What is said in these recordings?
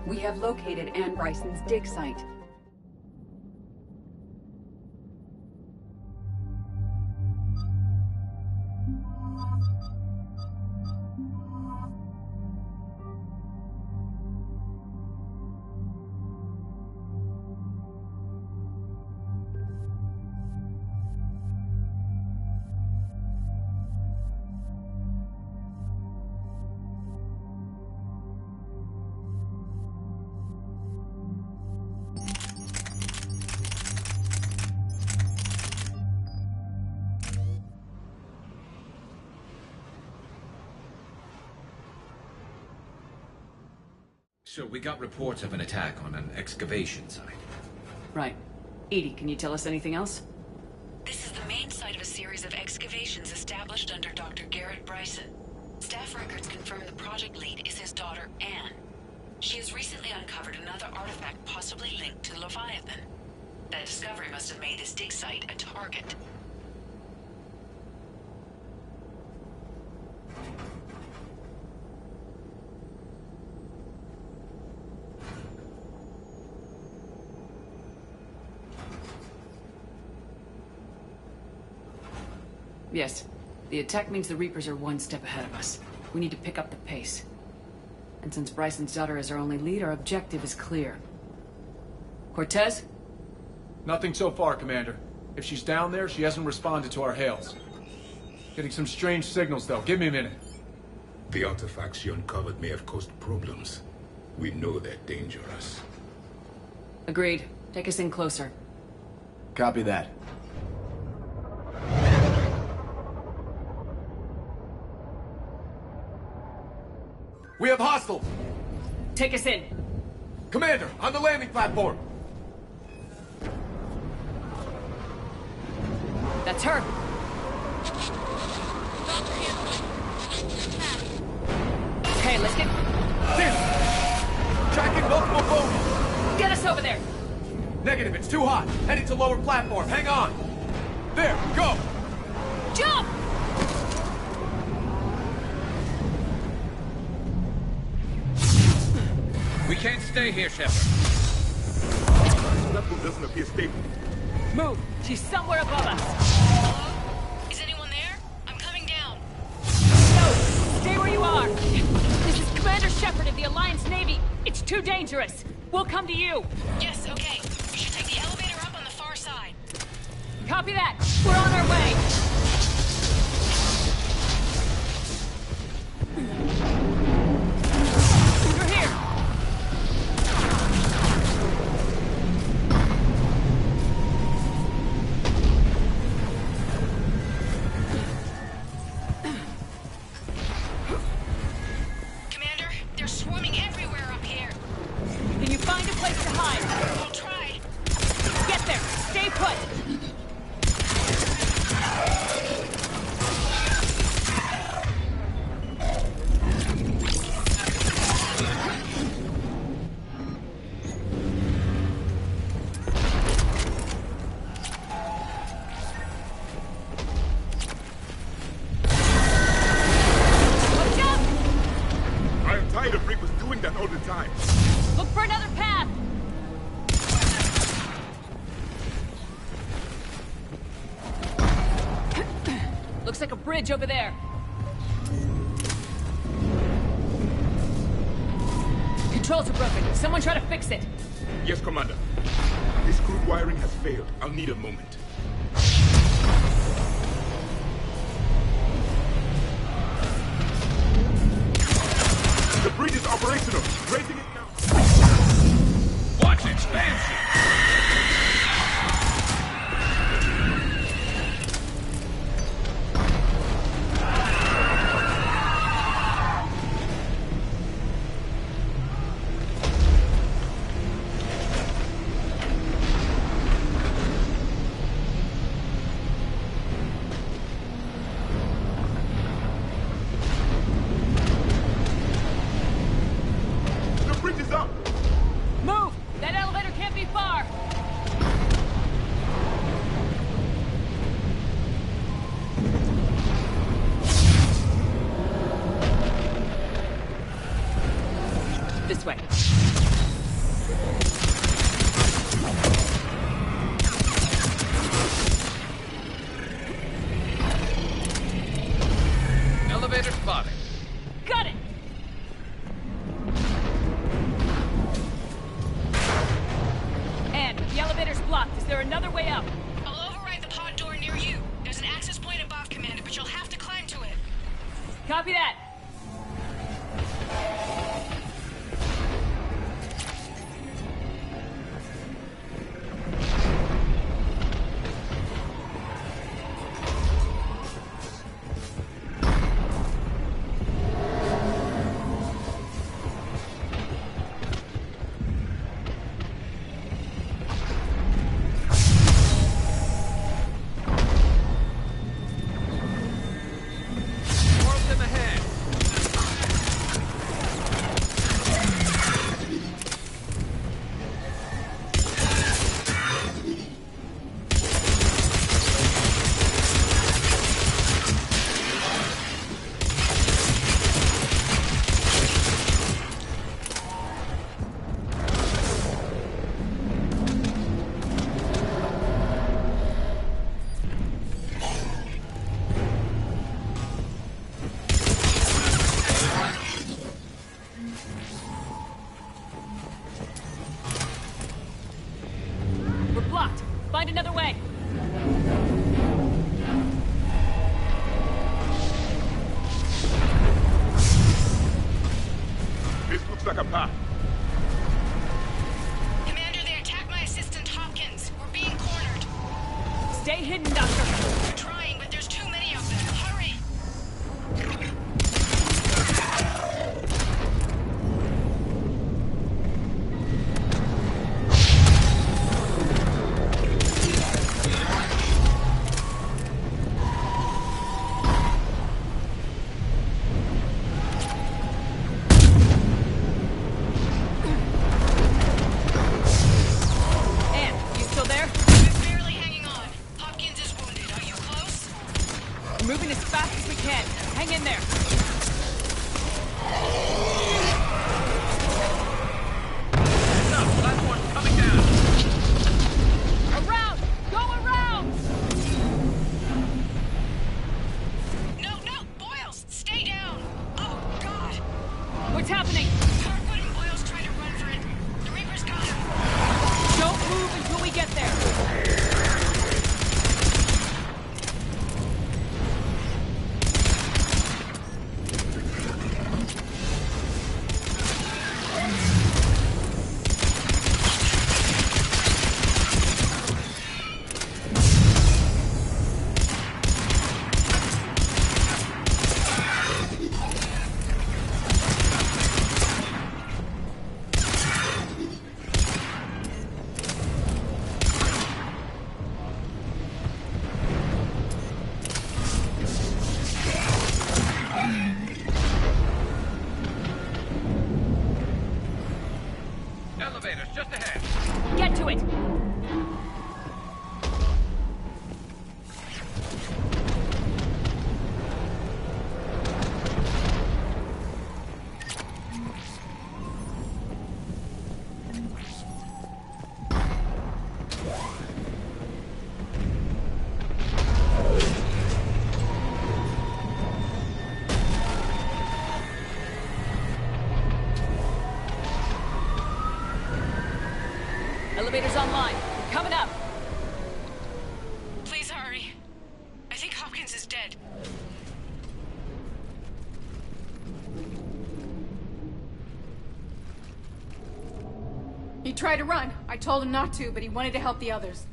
We have located Anne Bryson's dig site. So we got reports of an attack on an excavation site. Right. Edie, can you tell us anything else? This is the main site of a series of excavations established under Dr. Garrett Bryson. Staff records confirm the project lead is his daughter, Anne. She has recently uncovered another artifact possibly linked to Leviathan. That discovery must have made this dig site a target. Yes. The attack means the Reapers are one step ahead of us. We need to pick up the pace. And since Bryson's daughter is our only lead, our objective is clear. Cortez? Nothing so far, Commander. If she's down there, she hasn't responded to our hails. Getting some strange signals, though. Give me a minute. The artifacts she uncovered may have caused problems. We know they're dangerous. Agreed. Take us in closer. Copy that. We have hostile! Take us in! Commander, on the landing platform! That's her! Okay, let's get... Tracking multiple bogies! Get us over there! Negative, it's too hot. Heading to lower platform, hang on! There, go! Jump! We can't stay here, Shepard. That one doesn't appear stable. Move! She's somewhere above us! Hello? Is anyone there? I'm coming down. No! Stay where you are! This is Commander Shepard of the Alliance Navy! It's too dangerous! We'll come to you! Yes, okay. We should take the elevator up on the far side. Copy that! We're on our way! You're here! Commander, they're swarming everywhere up here. Can you find a place to hide? I'll try. Get there! Stay put! Watch out! I am tired of Reapers doing that all the time. Look for another path! Looks like a bridge over there. Controls are broken. Someone try to fix it. Yes, Commander. This crude wiring has failed. I'll need a moment. The bridge is operational. Raising it now. Watch expansion! The bridge is up. Move! That elevator can't be far! This way. Elevator spotted. Got it! Anne, the elevator's blocked. Is there another way up? I'll override the pod door near you. There's an access point above, Commander, but you'll have to climb to it. Copy that. More of them ahead. We're blocked. Find another way. This looks like a path. Commander, they attacked my assistant, Hopkins. We're being cornered. Stay hidden, Doctor. We're trying, but there's too many of them. Hurry! Anne, you still there? I'm barely hanging on. Hopkins is wounded. Are you close? We're moving as fast as we can. Hang in there. No, platform's coming down. Around! Go around! No, Boyles! Stay down! Oh, God! What's happening? Harwood and Boyles trying to run for it. The Reaper's got him. Don't move until we get there. Elevator's just ahead. Get to it! Elevator's online. We're coming up. Please hurry. I think Hopkins is dead. He tried to run. I told him not to, but he wanted to help the others.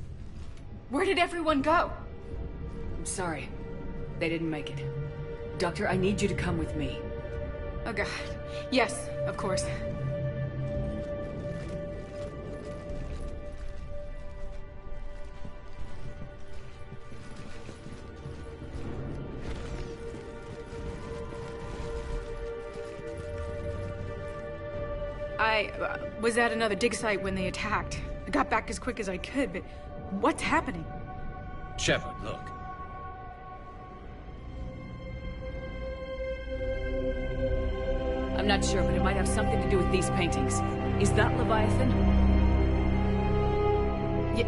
Where did everyone go? I'm sorry. They didn't make it. Doctor, I need you to come with me. Oh god. Yes, of course. I was at another dig site when they attacked. I got back as quick as I could, but what's happening? Shepard, look. I'm not sure, but it might have something to do with these paintings. Is that Leviathan?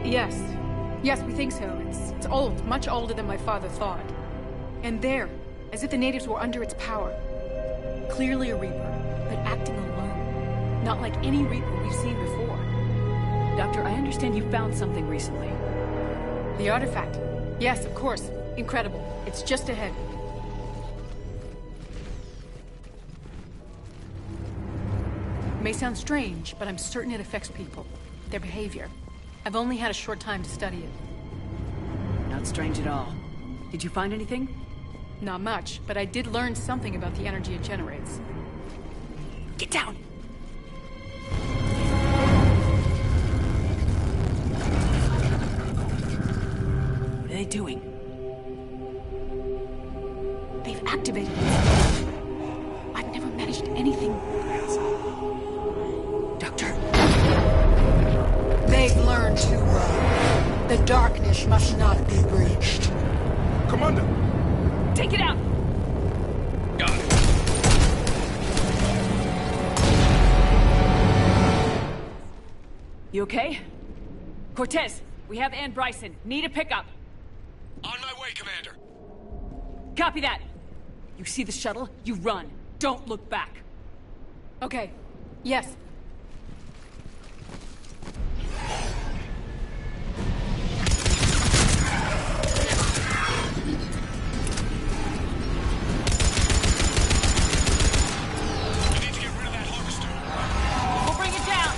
Yes. Yes, we think so. It's old, much older than my father thought. And there, as if the natives were under its power. Clearly a Reaper, but acting alone. Not like any Reaper we've seen before. Doctor, I understand you found something recently. The artifact. Yes, of course. Incredible. It's just ahead. May sound strange, but I'm certain it affects people. Their behavior. I've only had a short time to study it. Not strange at all. Did you find anything? Not much, but I did learn something about the energy it generates. Get down! What are they doing? They've activated it. I've never managed anything. Doctor. They've learned to run. The darkness must not be breached. Commander! Take it out! Got it. You okay? Cortez, we have Ann Bryson. Need a pickup. On my way, Commander. Copy that. You see the shuttle, you run. Don't look back. Okay. Yes. We'll bring it down.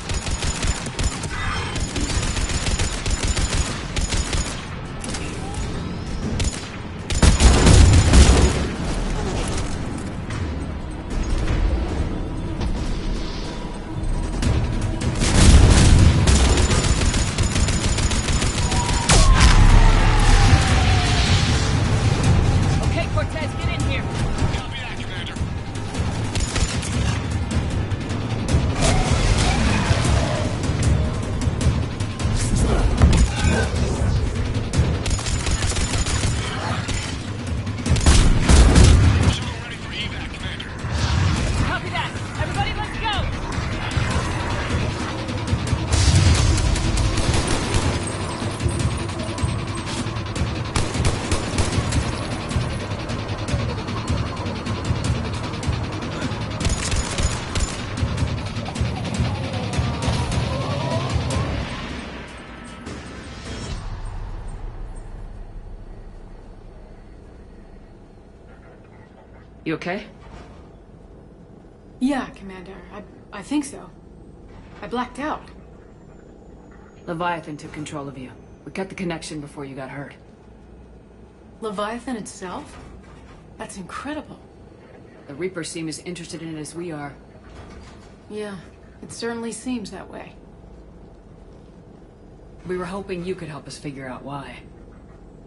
Okay, Cortez, get in here. Copy that, Commander. Shuttle ready for evac, Commander. Copy that. Everybody, let's go. You okay? Yeah, Commander. I think so. I blacked out. Leviathan took control of you. We cut the connection before you got hurt. Leviathan itself? That's incredible. The Reapers seem as interested in it as we are. Yeah, it certainly seems that way. We were hoping you could help us figure out why.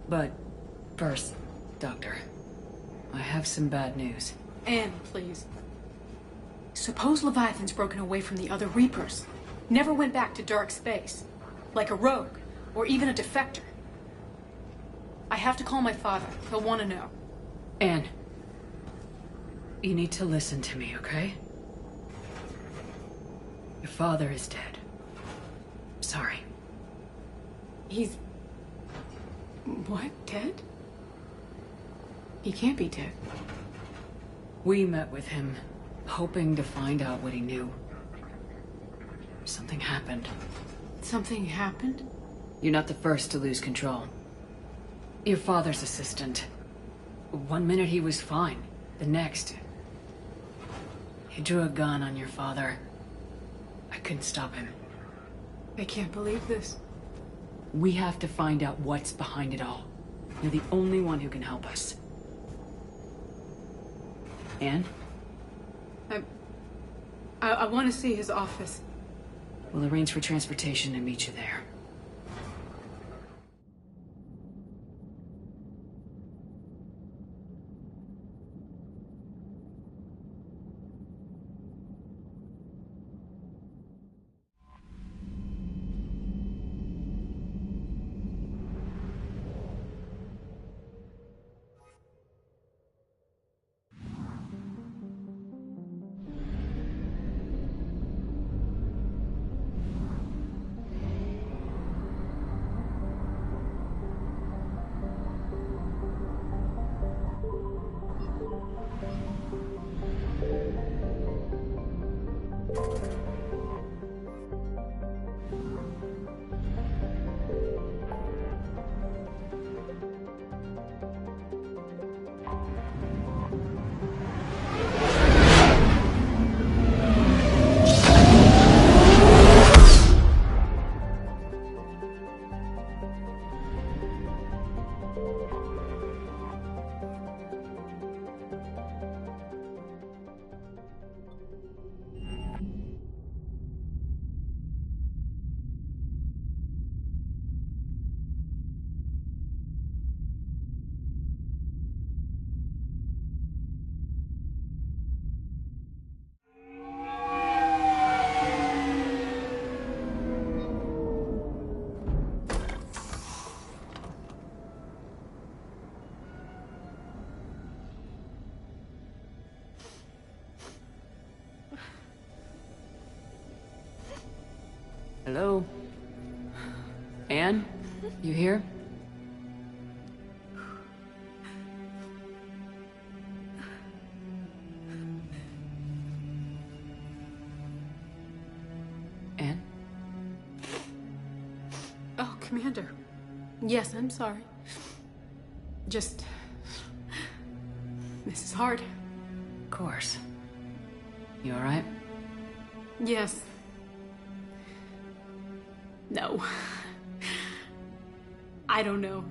But first, Doctor, I have some bad news. Anne, please. Suppose Leviathan's broken away from the other Reapers. Never went back to dark space. Like a rogue, or even a defector. I have to call my father. He'll want to know. Anne, you need to listen to me, okay? Your father is dead. Sorry. He's... What? Dead? He can't be dead. We met with him, hoping to find out what he knew. Something happened. Something happened? You're not the first to lose control. Your father's assistant. One minute he was fine. The next... he drew a gun on your father. I couldn't stop him. I can't believe this. We have to find out what's behind it all. You're the only one who can help us. Anne? I want to see his office. We'll arrange for transportation and meet you there. Hello? Anne? You here? Anne? Oh, Commander. Yes, I'm sorry. Just... This is hard. Of course. You alright? Yes. No. I don't know.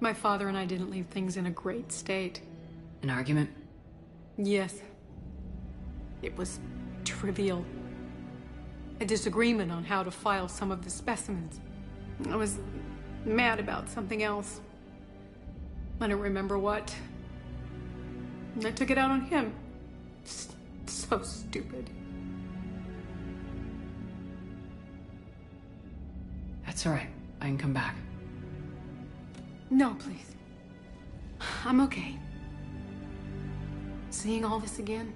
My father and I didn't leave things in a great state. An argument? Yes. It was trivial. A disagreement on how to file some of the specimens. I was mad about something else. I don't remember what. And I took it out on him. So stupid. That's alright. I can come back. No, please. I'm okay. Seeing all this again?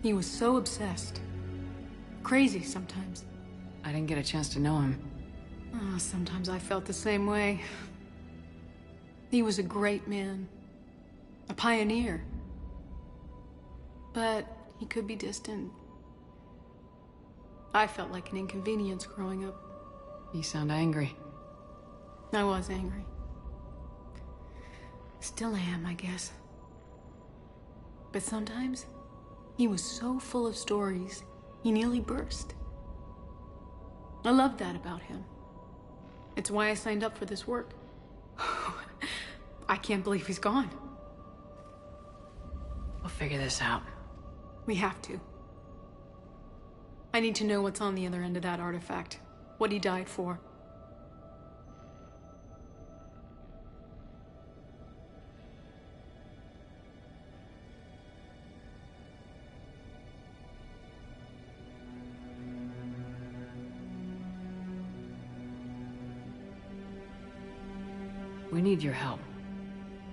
He was so obsessed. Crazy sometimes. I didn't get a chance to know him. Oh, sometimes I felt the same way. He was a great man. A pioneer. But he could be distant. I felt like an inconvenience growing up. You sound angry. I was angry. Still am, I guess. But sometimes, he was so full of stories, he nearly burst. I loved that about him. It's why I signed up for this work. I can't believe he's gone. We'll figure this out. We have to. I need to know what's on the other end of that artifact. What he died for. We need your help.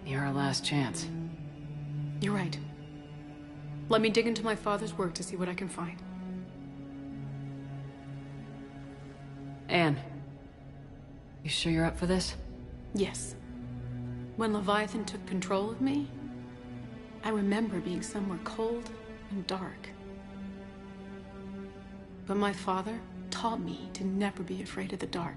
You're our last chance. You're right. Let me dig into my father's work to see what I can find. Anne, you sure you're up for this? Yes. When Leviathan took control of me, I remember being somewhere cold and dark. But my father taught me to never be afraid of the dark.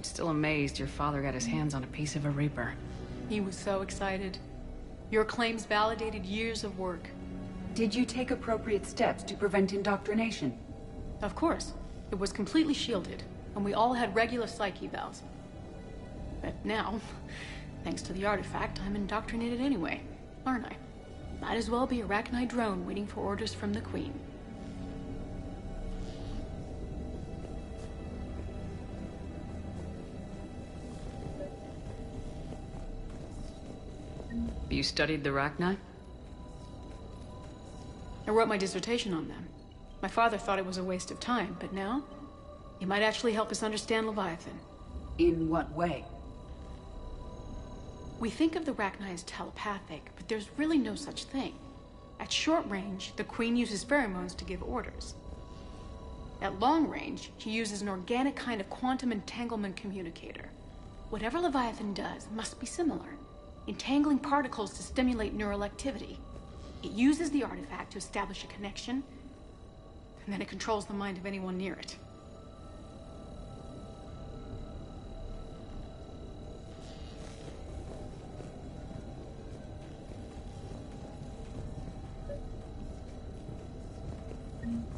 Still amazed your father got his hands on a piece of a Reaper. He was so excited. Your claims validated years of work. Did you take appropriate steps to prevent indoctrination? Of course. It was completely shielded, and we all had regular psyche evals. But now, thanks to the artifact, I'm indoctrinated anyway, aren't I? Might as well be a Arachnite drone waiting for orders from the Queen. You studied the Arachnite? I wrote my dissertation on them. My father thought it was a waste of time, but now, it might actually help us understand Leviathan. In what way? We think of the Arachnite as telepathic, but there's really no such thing. At short range, the Queen uses pheromones to give orders. At long range, she uses an organic kind of quantum entanglement communicator. Whatever Leviathan does must be similar, entangling particles to stimulate neural activity. It uses the artifact to establish a connection, and then it controls the mind of anyone near it.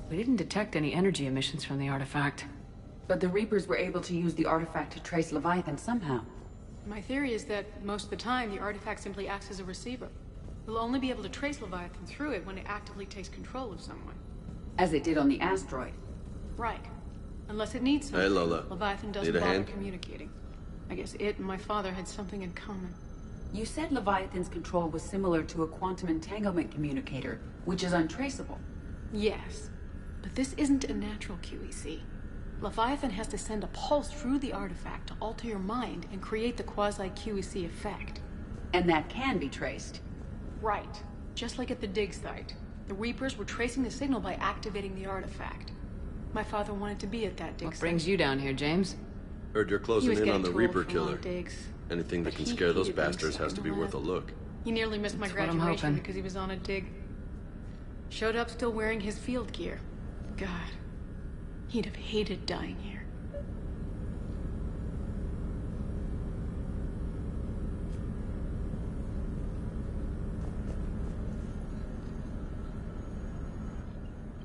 We didn't detect any energy emissions from the artifact. But the Reapers were able to use the artifact to trace Leviathan somehow. My theory is that most of the time, the artifact simply acts as a receiver. We'll only be able to trace Leviathan through it when it actively takes control of someone. As it did on the asteroid. Right. Unless it needs something. Hey, Lola. Leviathan doesn't Need a bother hand? communicating. I guess it and my father had something in common. You said Leviathan's control was similar to a quantum entanglement communicator, which is untraceable. Yes, but this isn't a natural QEC. Leviathan has to send a pulse through the artifact to alter your mind and create the quasi-QEC effect. And that can be traced. Right. Just like at the dig site. The Reapers were tracing the signal by activating the artifact. My father wanted to be at that dig What site. brings you down here, James? Heard you're He closing was in getting on the too old Reaper for long killer. digs. Anything that But can he scare those hated being bastards stuck has in to the be worth a lab. look. He nearly missed my That's what I'm graduation hoping. because he was on a dig. Showed up still wearing his field gear. God, he'd have hated dying here.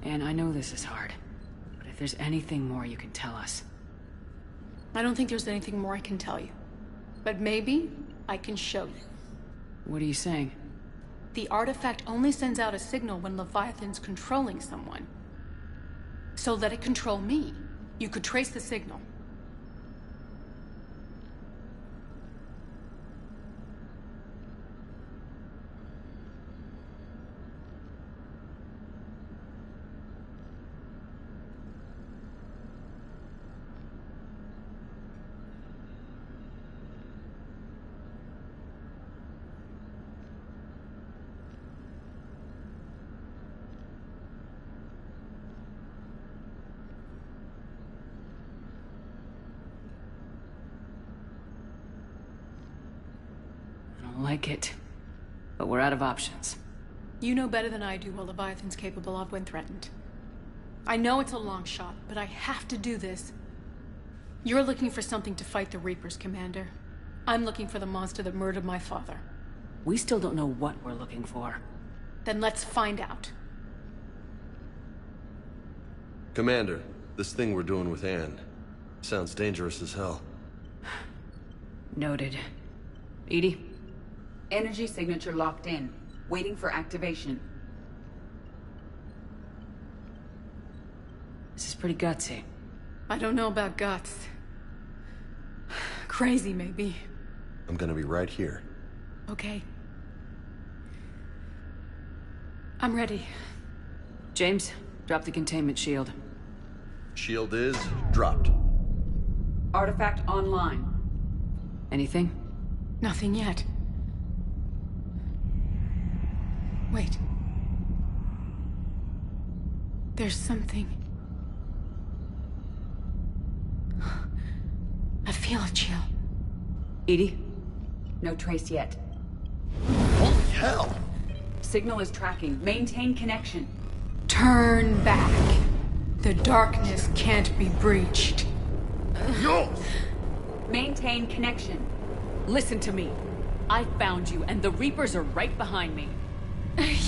And I know this is hard, but if there's anything more you can tell us. I don't think there's anything more I can tell you. But maybe I can show you. What are you saying? The artifact only sends out a signal when Leviathan's controlling someone. So let it control me. You could trace the signal. I don't like it, but we're out of options. You know better than I do what Leviathan's capable of when threatened. I know it's a long shot, but I have to do this. You're looking for something to fight the Reapers, Commander. I'm looking for the monster that murdered my father. We still don't know what we're looking for. Then let's find out. Commander, this thing we're doing with Anne sounds dangerous as hell. Noted. Edie? Energy signature locked in, waiting for activation. This is pretty gutsy. I don't know about guts. Crazy, maybe. I'm gonna be right here. Okay. I'm ready. James, drop the containment shield. Shield is dropped. Artifact online. Anything? Nothing yet. Wait. There's something. I feel a chill. Edie? No trace yet. Holy hell! Signal is tracking. Maintain connection. Turn back. The darkness can't be breached. Yo! Maintain connection. Listen to me. I found you, and the Reapers are right behind me.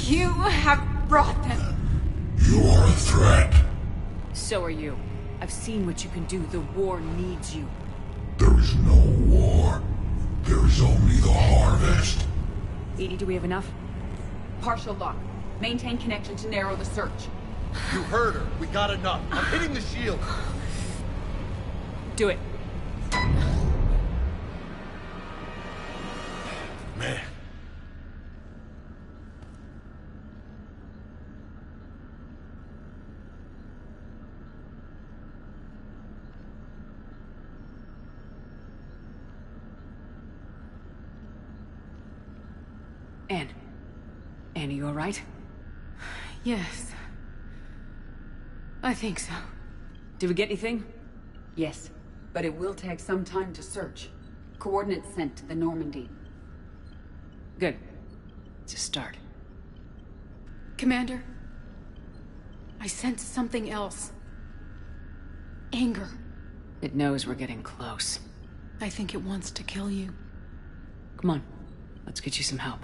You have brought them. You are a threat. So are you. I've seen what you can do. The war needs you. There is no war. There is only the harvest. Edie, do we have enough? Partial lock. Maintain connection to narrow the search. You heard her. We got enough. I'm hitting the shield. Do it. Man. Anne, you all right? Yes. I think so. Did we get anything? Yes, but it will take some time to search. Coordinates sent to the Normandy. Good. It's a start. Commander, I sense something else. Anger. It knows we're getting close. I think it wants to kill you. Come on. Let's get you some help.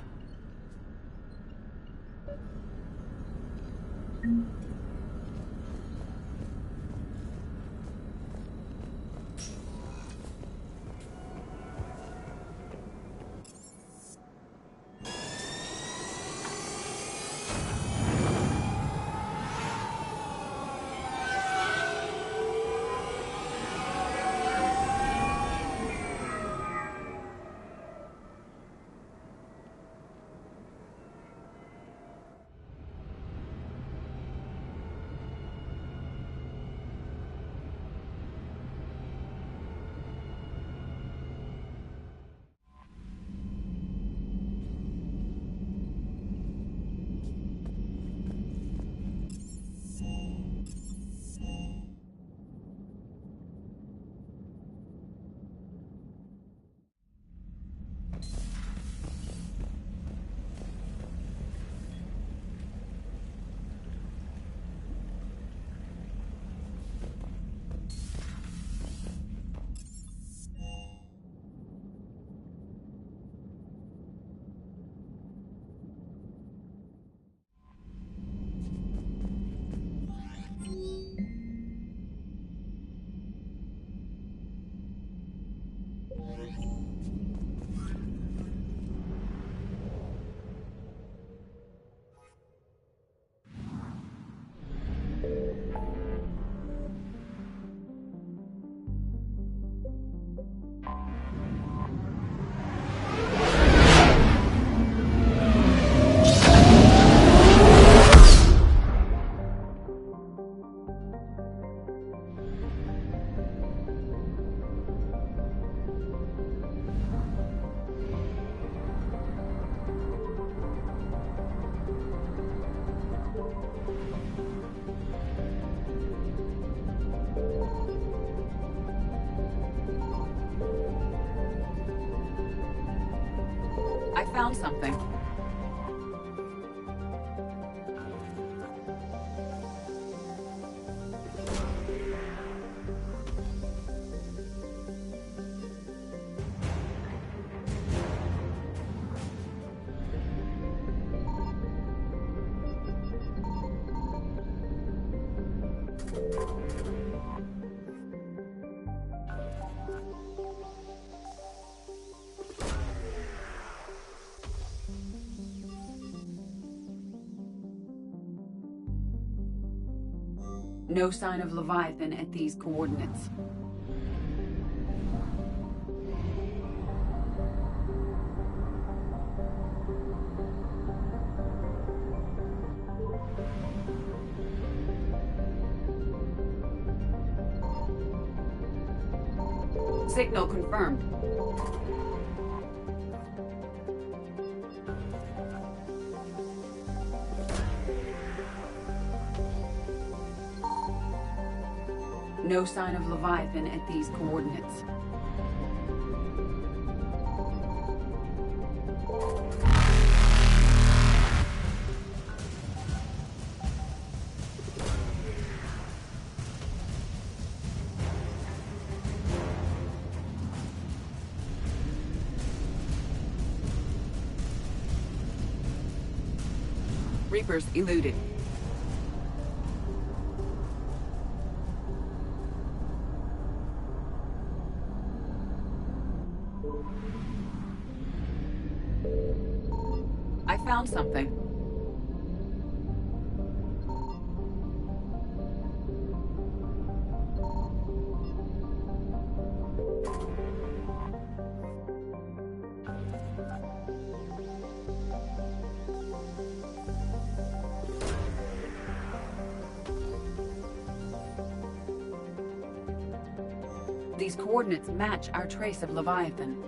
I found something. No sign of Leviathan at these coordinates. Signal confirmed. No sign of Leviathan at these coordinates. Reapers eluded. I found something. These coordinates match our trace of Leviathan.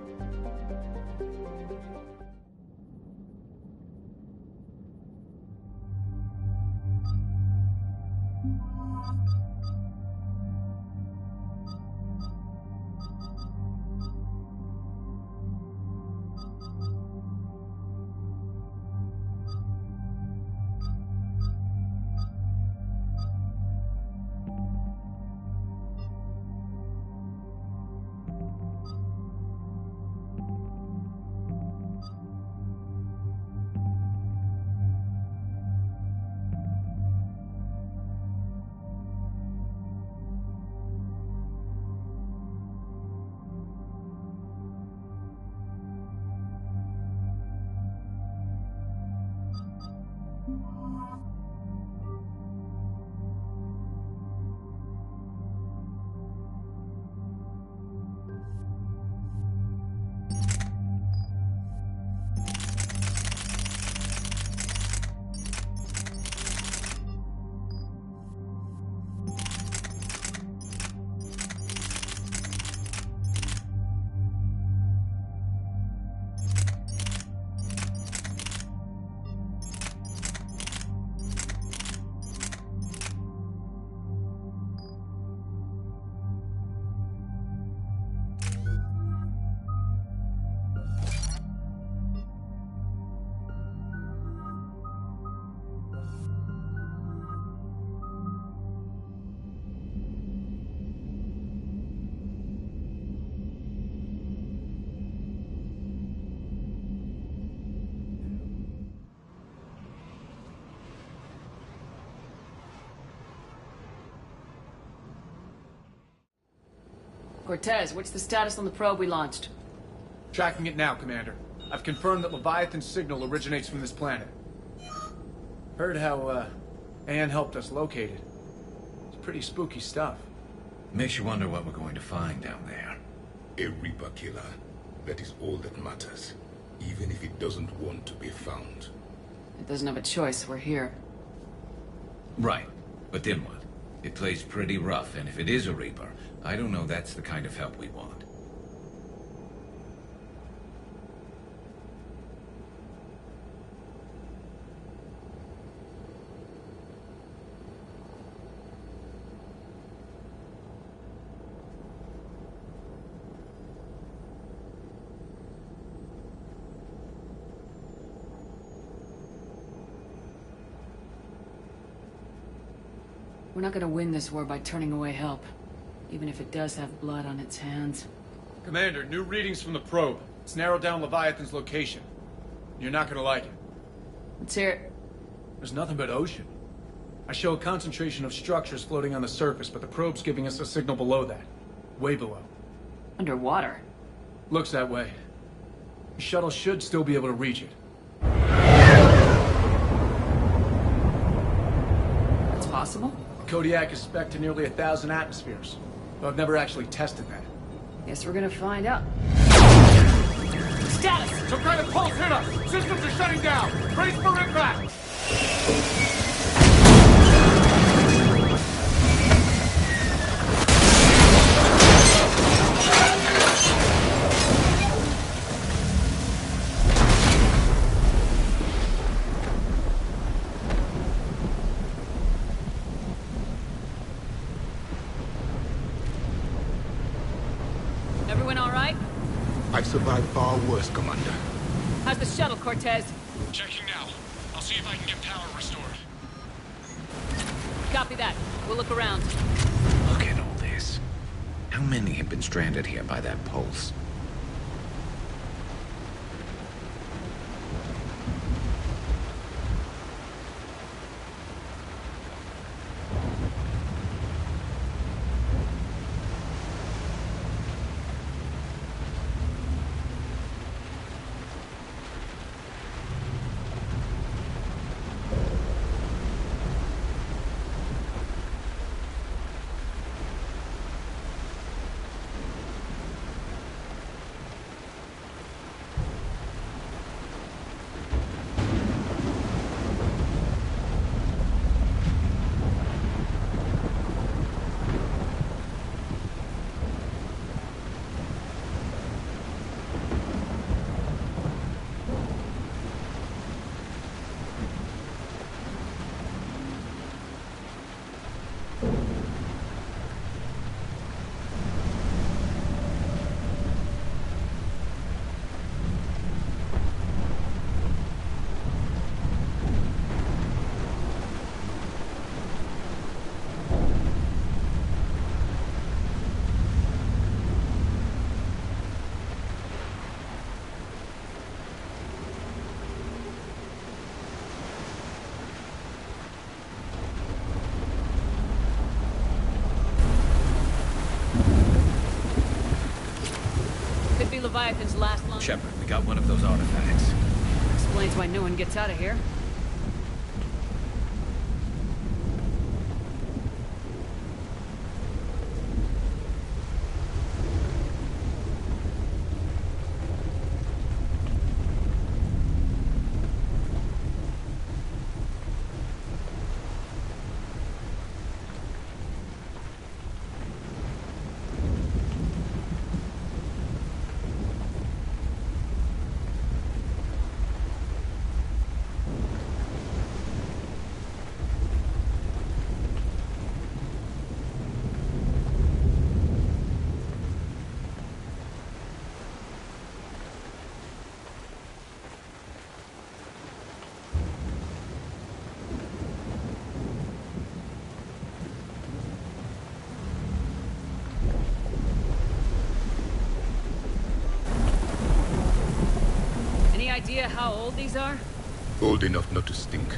Cortez, what's the status on the probe we launched? Tracking it now, Commander. I've confirmed that Leviathan's signal originates from this planet. Heard how, Anne helped us locate it. It's pretty spooky stuff. Makes you wonder what we're going to find down there. A Reaper killer. That is all that matters. Even if it doesn't want to be found. It doesn't have a choice, we're here. Right. But then what? It plays pretty rough, and if it is a Reaper, I don't know that's the kind of help we want. We're not gonna win this war by turning away help, even if it does have blood on its hands. Commander, new readings from the probe. It's narrowed down Leviathan's location. You're not gonna like it. Let's hear it. There's nothing but ocean. I show a concentration of structures floating on the surface, but the probe's giving us a signal below that. Way below. Underwater. Looks that way. The shuttle should still be able to reach it. That's possible? Kodiak is spec'd to nearly 1,000 atmospheres, but I've never actually tested that. Guess we're gonna find out. Status! Some kind of pulse hit us! Systems are shutting down! Brace for impact! Everyone all right? I've survived far worse, Commander. How's the shuttle, Cortez? Checking now. I'll see if I can get power restored. Copy that. We'll look around. Look at all this. How many have been stranded here by that pulse? Leviathan's last line. Shepard, we got one of those artifacts. Explains why no one gets out of here. Any idea how old these are? Old enough not to stink.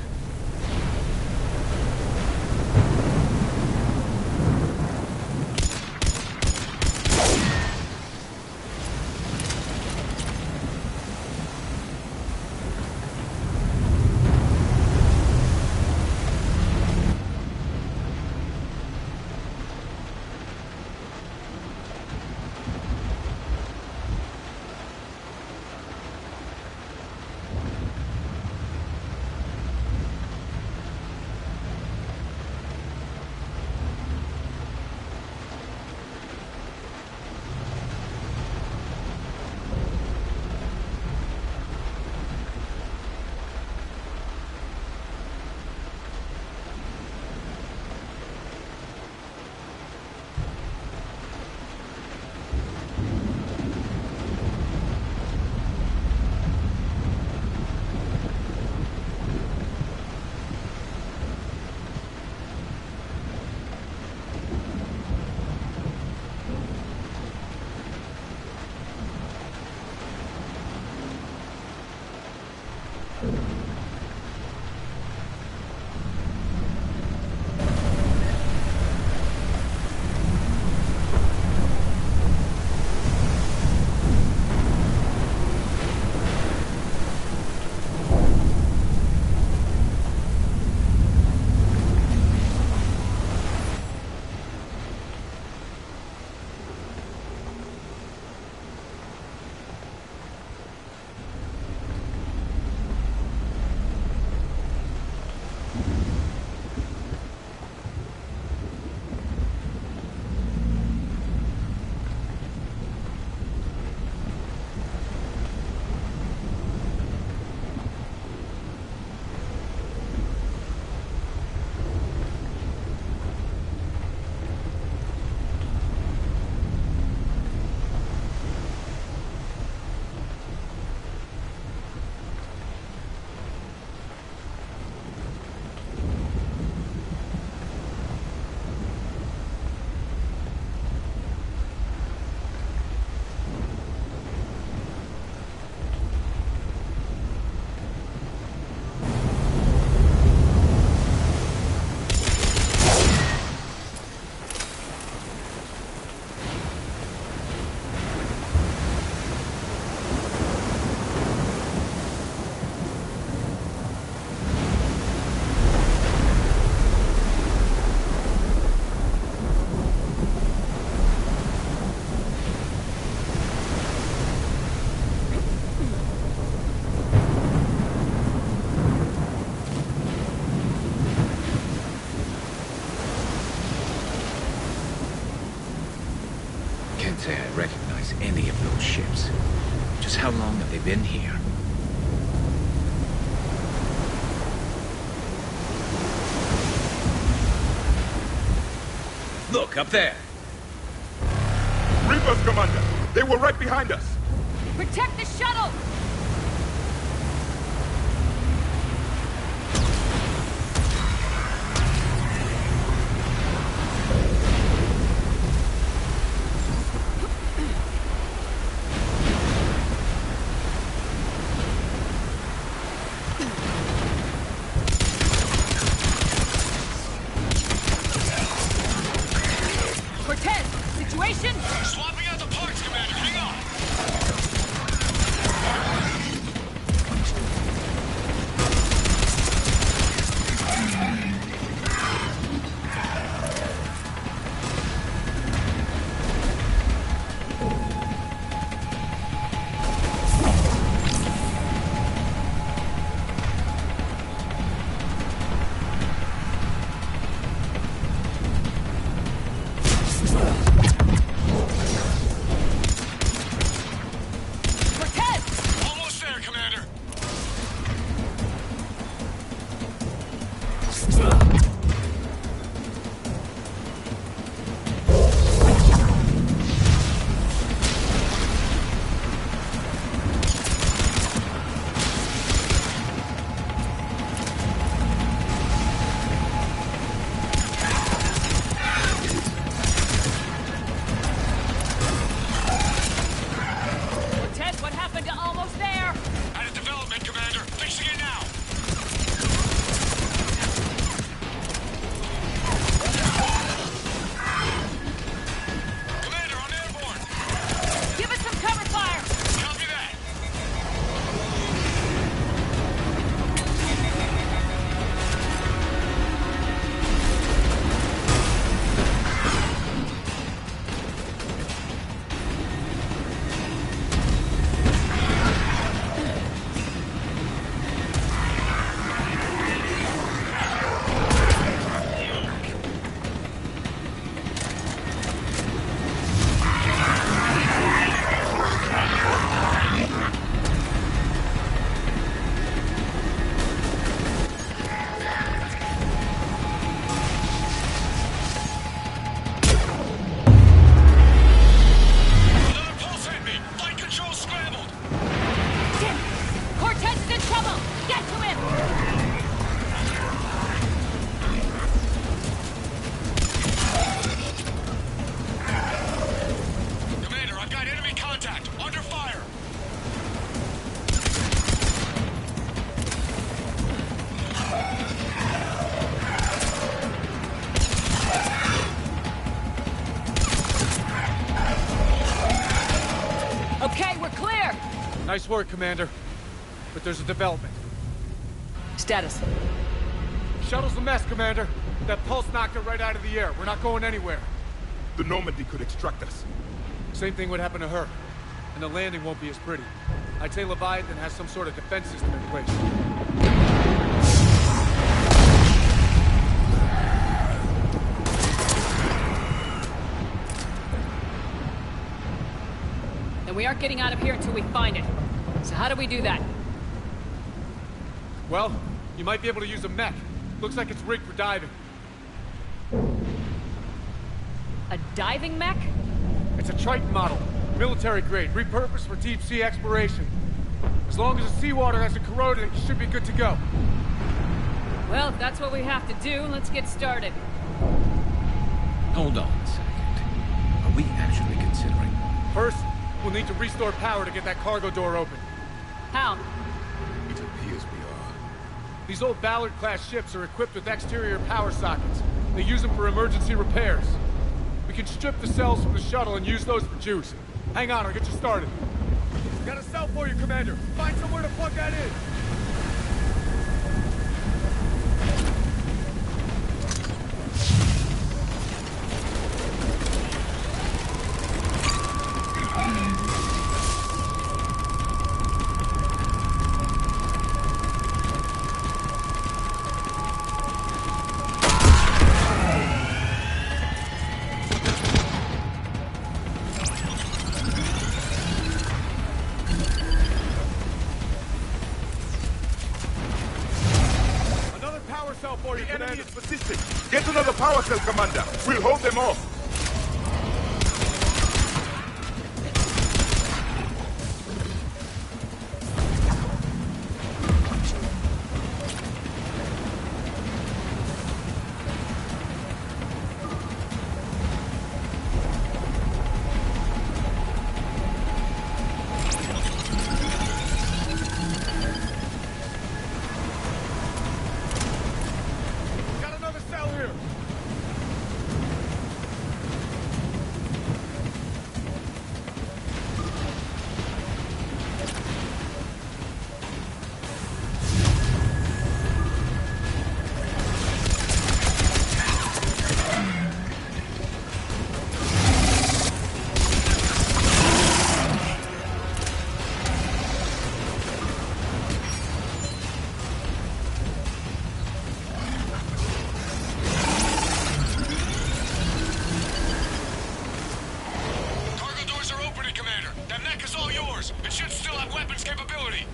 Just how long have they been here? Look, up there! Reapers, Commander! They were right behind us! Protect the shuttle! Cortez, situation? Swapping out the parts, Commander. Hang on. Cortez! Almost there, Commander. Cortez, what happened to almost there? At a development, Commander. Fixing it now. Commander, I'm airborne. Give us some cover fire! Copy that. Another pulse hit me. Flight control scrambled. Damn it! Cortez is in trouble! Get to him! Commander, I've got enemy contact. Under fire. Okay, we're clear! Nice work, Commander. But there's a development. Status. Shuttle's a mess, Commander. That pulse knocked it right out of the air. We're not going anywhere. The Normandy could extract us. Same thing would happen to her. And the landing won't be as pretty. I'd say Leviathan has some sort of defense system in place. Then we aren't getting out of here until we find it. So how do we do that? Well, you might be able to use a mech. Looks like it's rigged for diving. A diving mech? It's a Triton model. Military grade, repurposed for deep sea exploration. As long as the seawater hasn't corroded, it should be good to go. Well, if that's what we have to do, let's get started. Hold on a second. Are we actually considering... First, we'll need to restore power to get that cargo door open. How? It appears we are. These old Ballard-class ships are equipped with exterior power sockets. They use them for emergency repairs. We can strip the cells from the shuttle and use those for juice. Hang on, I'll get you started. Got a cell for you, Commander. Find somewhere to plug that in. enemy is persisting. Get another power cell, Commander. We'll hold them off. Got another cell here. Cargo doors are opening, Commander. That mech is all yours. It should still have weapons capability.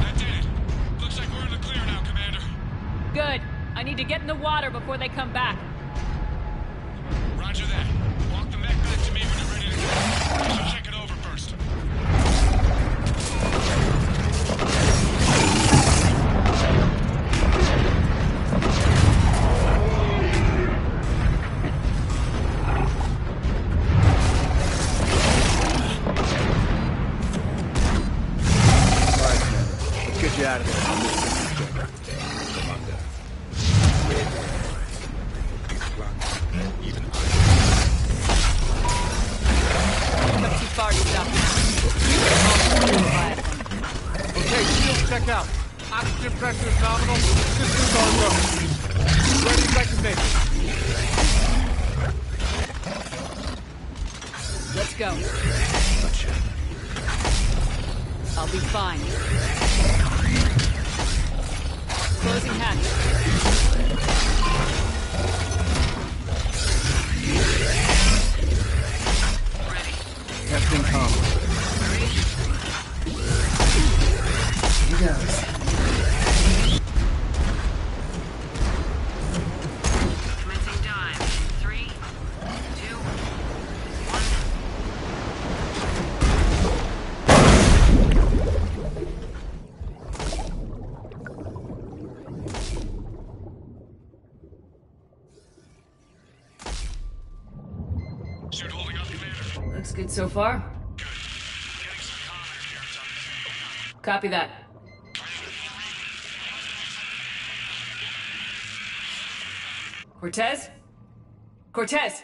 That did it. Looks like we're in the clear now, Commander. Good. I need to get in the water before they come back. Roger that. Walk the mech back to me when you're ready to go. I should check it over first. Let's get you out of there. Commander. These plans, even Come too far to stop. Okay, shields check out. Oxygen pressure is nominal. Systems are low. Ready to activate. Let's go. I'll be fine. Closing hatch. Testing comms. Here goes. Commencing dive. 3, 2, 1. Suit holding up, Commander. Looks good so far. Good. Getting some comms here. Copy that. Cortez? Cortez!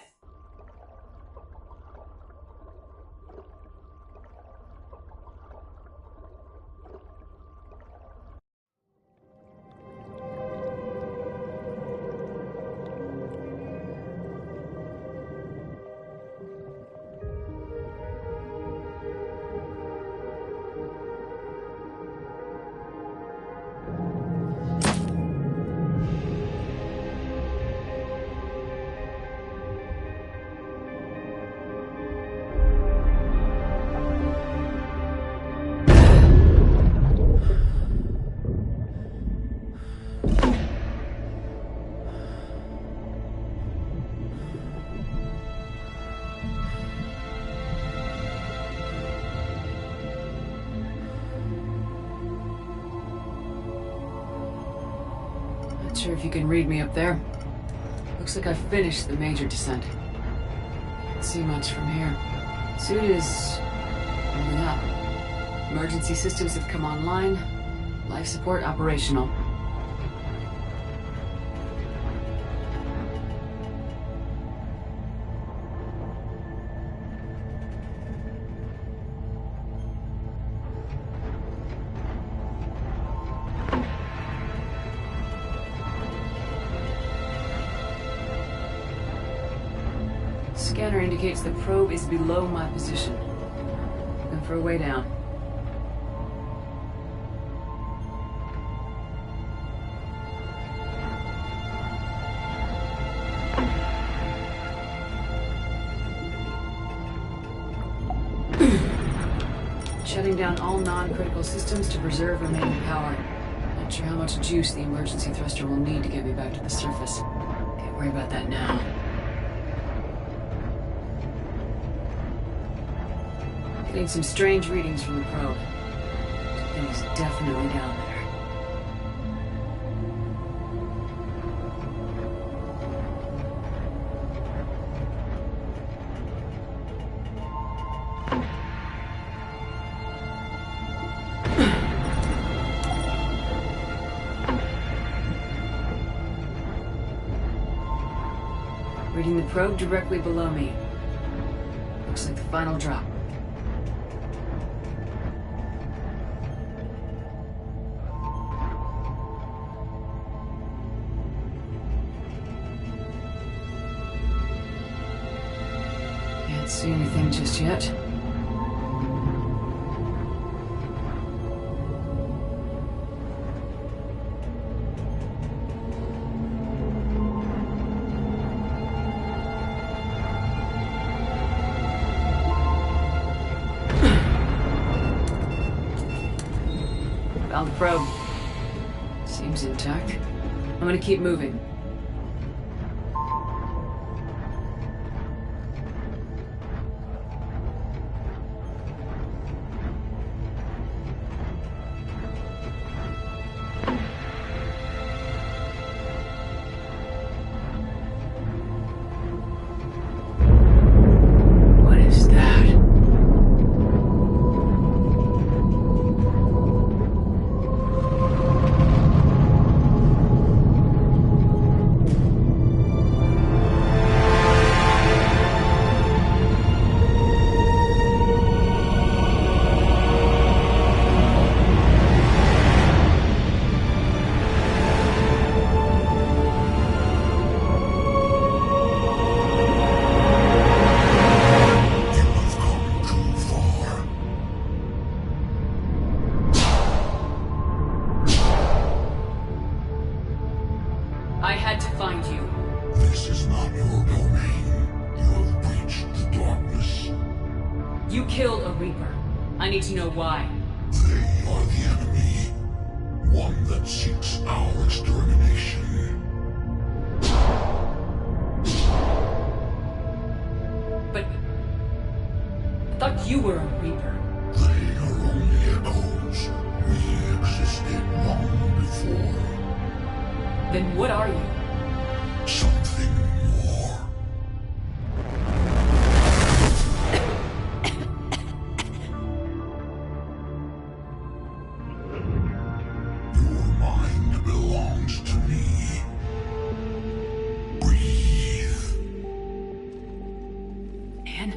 Not sure if you can read me up there. Looks like I've finished the major descent. Can't see much from here. Suit is holding up. Emergency systems have come online. Life support operational. Scanner indicates the probe is below my position. Looking for a way down. Shutting down all non-critical systems to preserve remaining power. Not sure how much juice the emergency thruster will need to get me back to the surface. Can't worry about that now. Getting some strange readings from the probe. Something's definitely down there. Reading the probe directly below me. Looks like the final drop. Can't see anything just yet. Found the probe. Seems intact. I'm gonna keep moving. What is that? I had to find you. This is not your domain. You have breached the darkness. You killed a Reaper. I need to know why. They are the enemy. One that seeks our extermination. But I thought you were a Reaper. They are only echoes. We existed long before. Then what are you? Something more. Your mind belongs to me. Breathe. Anne?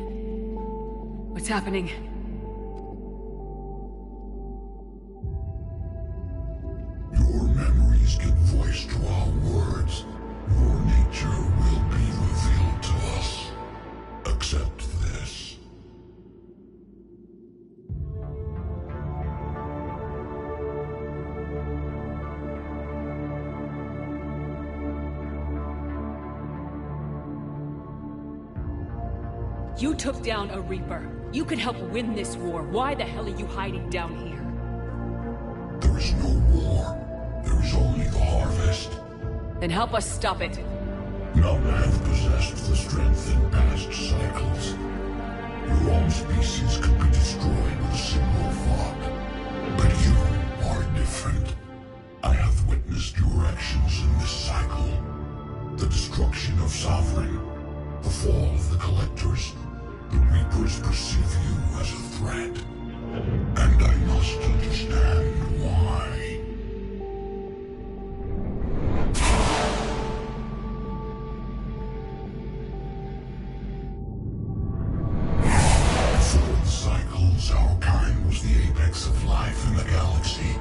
What's happening? Your memories give voice to our words. Your nature will be revealed to us. Accept this. You took down a Reaper. You could help win this war. Why the hell are you hiding down here? There is no war. There is only the harvest. Then help us stop it. None have possessed the strength in past cycles. Your own species could be destroyed with a single thought. But you are different. I have witnessed your actions in this cycle. The destruction of Sovereign, the fall of the Collectors. The Reapers perceive you as a threat. And I must understand why. Before the cycles, our kind was the apex of life in the galaxy.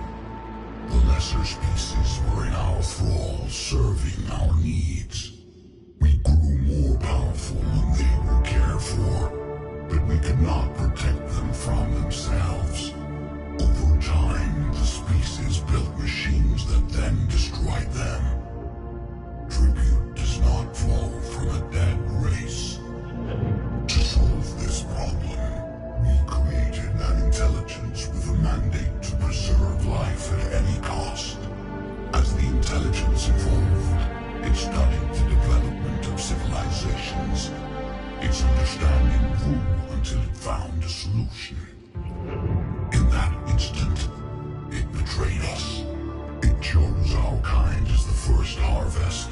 The lesser species were in our thrall, serving our needs. We grew more powerful when they were killed. therefore, that we cannot protect them from themselves. Over time, the species built machines that then destroyed them. Tribute does not flow from a dead race. To solve this problem, we created an intelligence with a mandate to preserve life at any cost. As the intelligence evolved, it studied the development of civilizations. Its understanding grew until it found a solution. In that instant, it betrayed us. It chose our kind as the first harvest.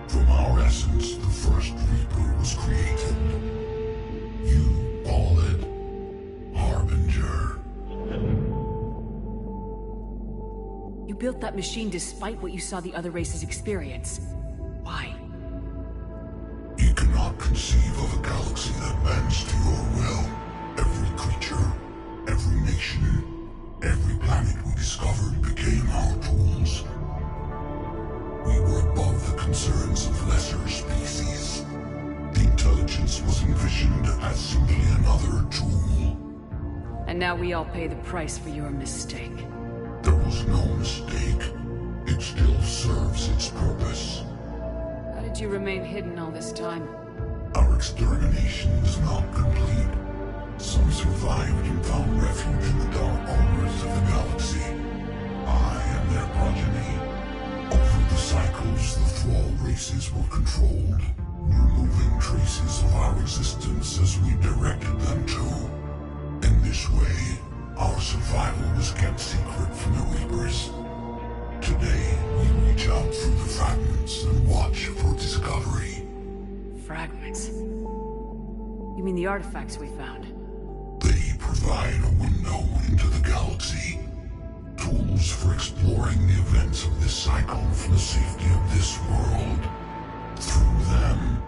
From our essence, the first Reaper was created. You call it Harbinger. You built that machine despite what you saw the other races experience. Why? You cannot conceive of a galaxy that bends to your will. Every creature, every nation, every planet we discovered became our tools. We were above the concerns of lesser species. The intelligence was envisioned as simply another tool. And now we all pay the price for your mistake. There was no mistake. It still serves its purpose. How did you remain hidden all this time? Our extermination is not complete. Some survived and found refuge in the dark corners of the galaxy. I am their progeny. Over the cycles, the Thrall races were controlled, removing traces of our existence as we directed them to. In this way, our survival was kept secret from the Reapers. Today, we reach out through the fragments and watch for discovery. Fragments? You mean the artifacts we found? They provide a window into the galaxy. Tools for exploring the events of this cycle from the safety of this world. Through them,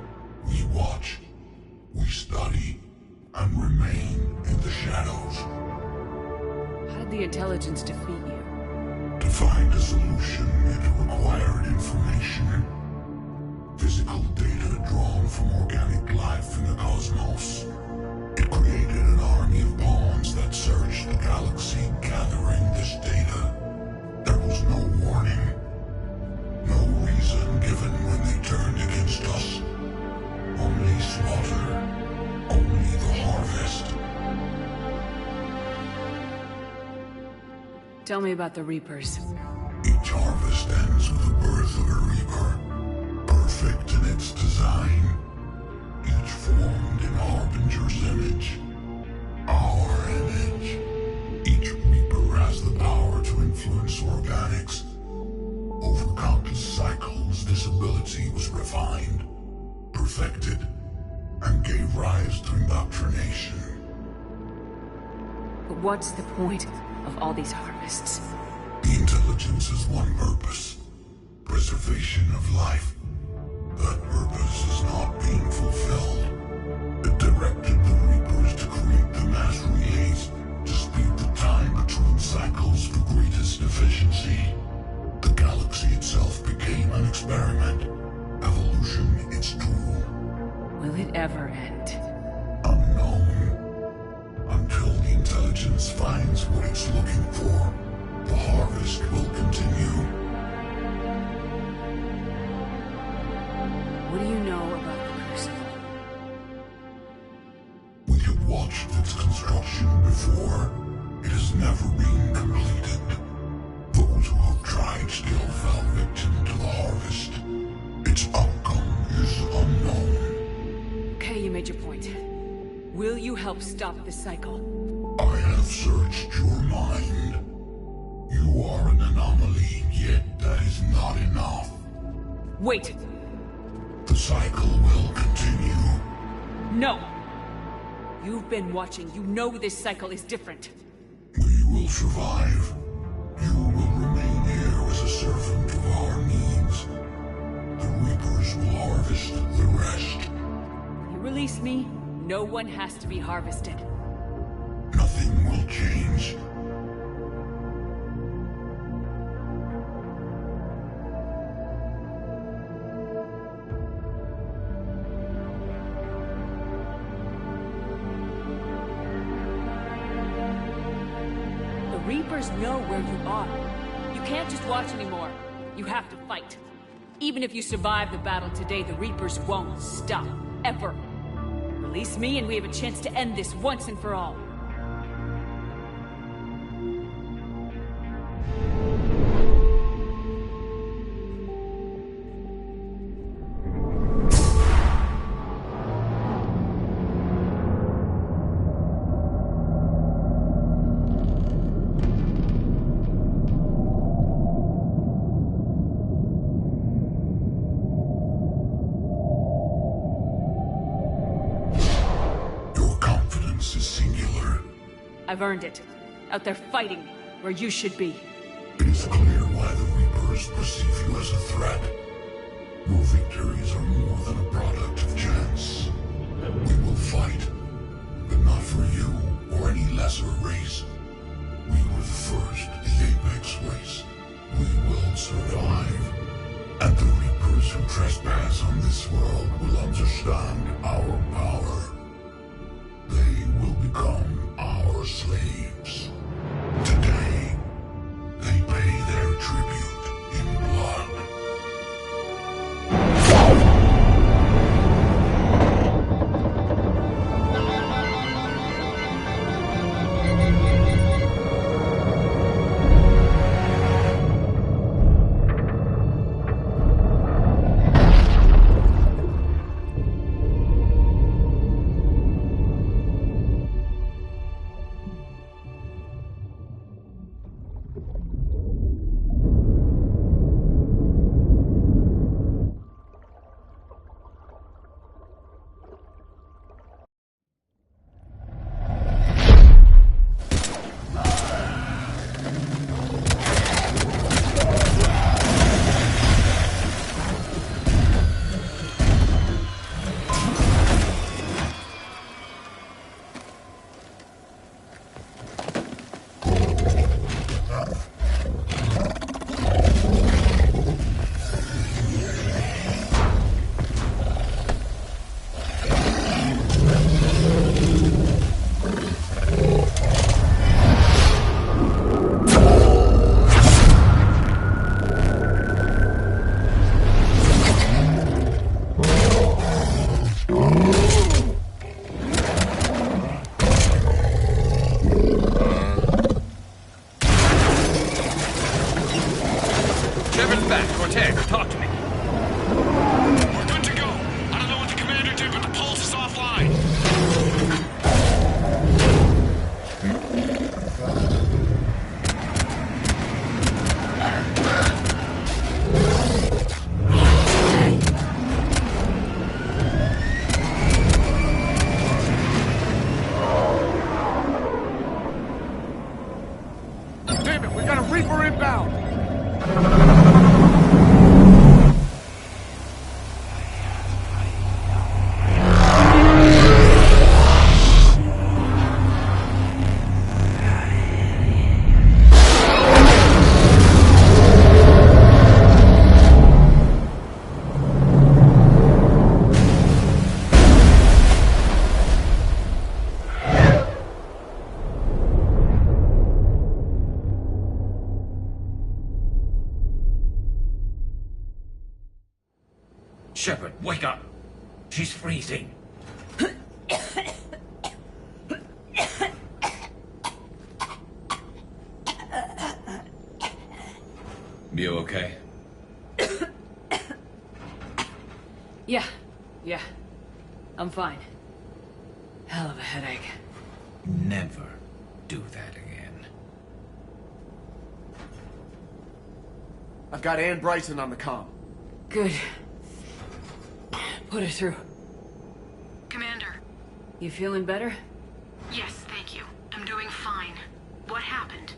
we watch, we study, and remain in the shadows. How did the intelligence defeat you? To find a solution, it required information. Physical data drawn from organic life in the cosmos. It created an army of pawns that searched the galaxy, gathering this data. There was no warning. No reason given when they turned against us. Only slaughter. Only the harvest. Tell me about the Reapers. Each harvest ends with the birth of a Reaper. Perfect in its design. Each formed in Harbinger's image. Our image. Each Reaper has the power to influence organics. Over countless cycles, this ability was refined, perfected, and gave rise to indoctrination. But what's the point of all these harvests? The intelligence has one purpose. Preservation of life. That purpose is not being fulfilled. It directed the Reapers to create the mass relays to speed the time between cycles for greatest efficiency. The galaxy itself became an experiment. Evolution its tool. Will it ever end? Unknown. Until the intelligence finds what it's looking for, the harvest will continue. What do you know about the Crucible? We have watched its construction before. It has never been completed. Those who have tried still fell victim to the harvest. Its outcome is unknown. Okay, you made your point. Will you help stop this cycle? I have searched your mind. You are an anomaly, yet that is not enough. Wait! The cycle will continue. No! You've been watching. You know this cycle is different. We will survive. You will remain here as a servant of our needs. The Reapers will harvest the rest. You release me, no one has to be harvested. Nothing will change. Reapers know where you are. You can't just watch anymore. You have to fight. Even if you survive the battle today, the Reapers won't stop. Ever. Release me and we have a chance to end this once and for all. I've earned it. Out there fighting, where you should be. It is clear why the Reapers perceive you as a threat. Your victories are more than a product of chance. We will fight, but not for you or any lesser race. We were the first, the Apex race. We will survive. And the Reapers who trespass on this world will understand our power. They will become our slaves. Today, they pay their tribute in blood. Shepard, wake up! She's freezing. You okay? Yeah. I'm fine. Hell of a headache. Never do that again. I've got Ann Bryson on the comm. Good. Put her through. Commander. You feeling better? Yes, thank you. I'm doing fine. What happened?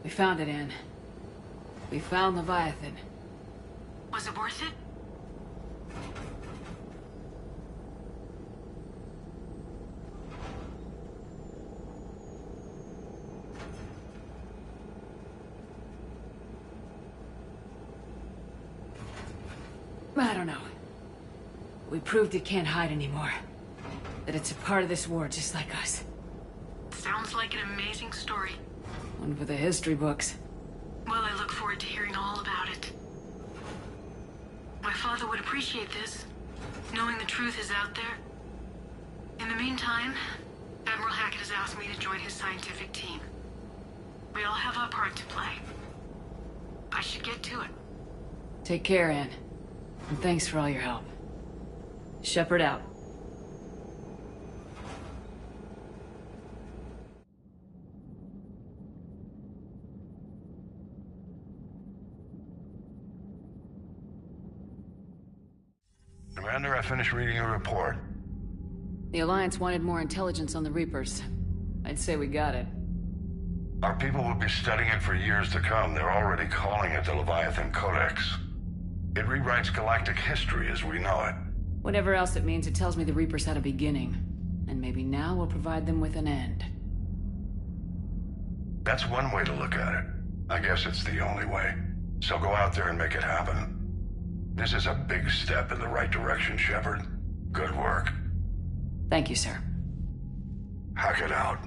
We found it, Ann. We found Leviathan. Was it worth it? I don't know. We proved it can't hide anymore. That it's a part of this war just like us. Sounds like an amazing story. One for the history books. Well, I look forward to hearing all about it. My father would appreciate this, knowing the truth is out there. In the meantime, Admiral Hackett has asked me to join his scientific team. We all have our part to play. I should get to it. Take care, Anne. And thanks for all your help. Shepard out. Commander, I finished reading your report. The Alliance wanted more intelligence on the Reapers. I'd say we got it. Our people will be studying it for years to come. They're already calling it the Leviathan Codex. It rewrites galactic history as we know it. Whatever else it means, it tells me the Reapers had a beginning. And maybe now we'll provide them with an end. That's one way to look at it. I guess it's the only way. So go out there and make it happen. This is a big step in the right direction, Shepard. Good work. Thank you, sir. Hackett out.